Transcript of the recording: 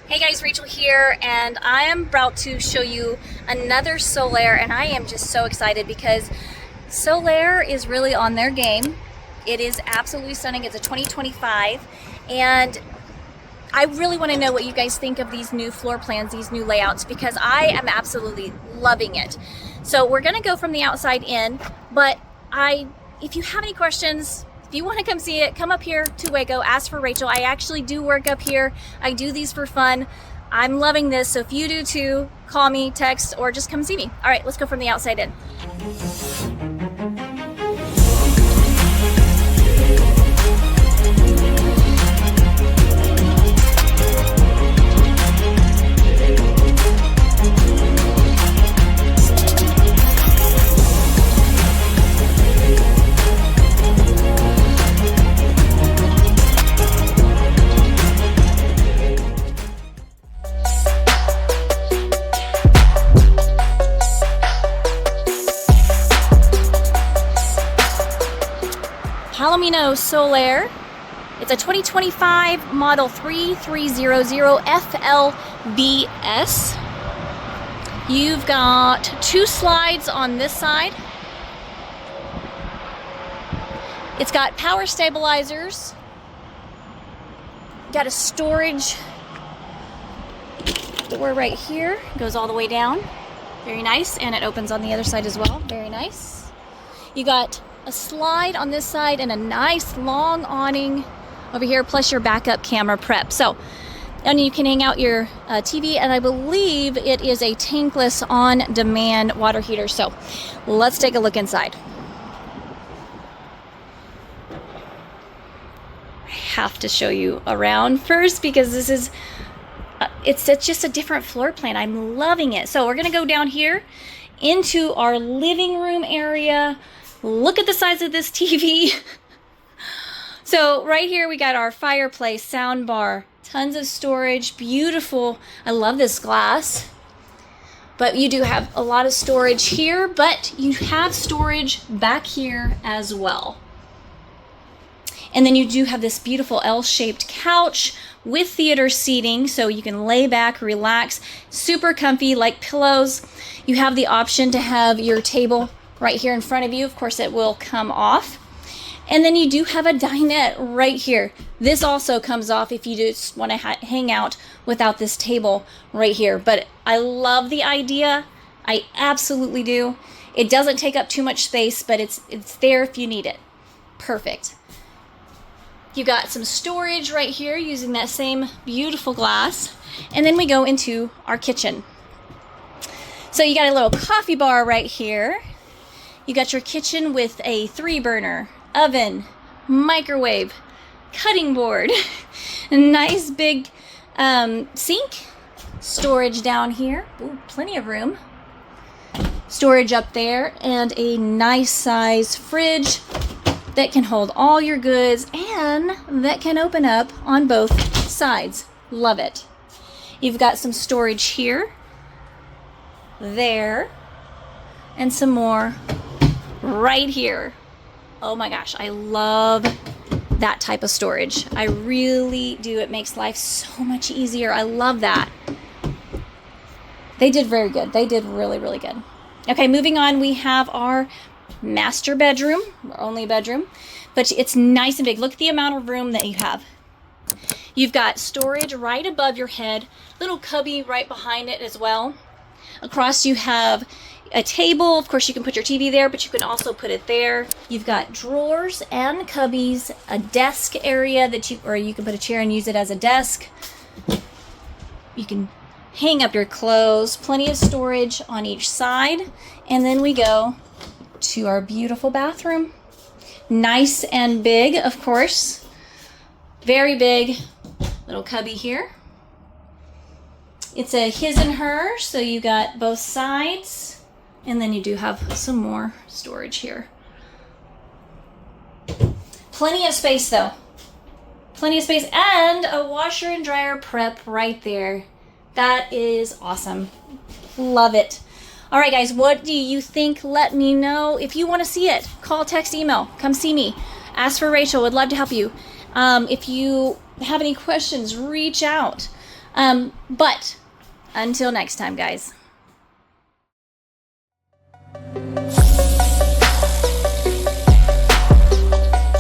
Hey guys, Rachel here, and I am about to show you another SOLAIRE, and I am just so excited because SOLAIRE is really on their game. It is absolutely stunning. It's a 2025, and I really want to know what you guys think of these new floor plans, these new layouts, because I am absolutely loving it. So we're going to go from the outside in, but if you have any questions, if you want to come see it, come up here to Waco, ask for Rachel. I actually do work up here. I do these for fun. I'm loving this, so if you do too, call me, text, or just come see me. All right, let's go from the outside in. Palomino SOLAIRE. It's a 2025 model 3300 FLBS. You've got two slides on this side. It's got power stabilizers. Got a storage door right here. Goes all the way down. Very nice. And it opens on the other side as well. Very nice. You got a slide on this side and a nice long awning over here, plus your backup camera prep. So, and you can hang out your TV, and I believe it is a tankless on-demand water heater. So let's take a look inside. I have to show you around first because this is it's just a different floor plan. I'm loving it. So we're gonna go down here into our living room area. Look at the size of this TV. So right here we got our fireplace, sound bar, tons of storage, beautiful. I love this glass. But you do have a lot of storage here, but you have storage back here as well. And then you do have this beautiful L-shaped couch with theater seating, so you can lay back, relax, super comfy, like pillows. You have the option to have your table right here in front of you. Of course, it will come off. And then you do have a dinette right here. This also comes off if you just want to hang out without this table right here. But I love the idea. I absolutely do. It doesn't take up too much space, but it's there if you need it. Perfect. You got some storage right here using that same beautiful glass. And then we go into our kitchen. So you got a little coffee bar right here. You got your kitchen with a 3-burner, oven, microwave, cutting board, a nice big sink, storage down here. Ooh, plenty of room. Storage up there, and a nice size fridge that can hold all your goods and that can open up on both sides. Love it. You've got some storage here, there, and some more right here. Oh my gosh, I love that type of storage. I really do. It makes life so much easier. I love that. They did very good. They did really, really good. Okay, moving on, we have our master bedroom, our only bedroom, but it's nice and big. Look at the amount of room that you have. You've got storage right above your head, little cubby right behind it as well. Across you have a table. Of course, you can put your TV there, but you can also put it there. You've got drawers and cubbies, a desk area that you can put a chair and use it as a desk. You can hang up your clothes, plenty of storage on each side. And then we go to our beautiful bathroom. Nice and big, of course. Very big little cubby here. It's a his and her, so you got both sides. And then you do have some more storage here. Plenty of space though. Plenty of space, and a washer and dryer prep right there. That is awesome. Love it. All right, guys, what do you think? Let me know. If you want to see it, call, text, email. Come see me. Ask for Rachel. Would love to help you. If you have any questions, reach out. But until next time, guys.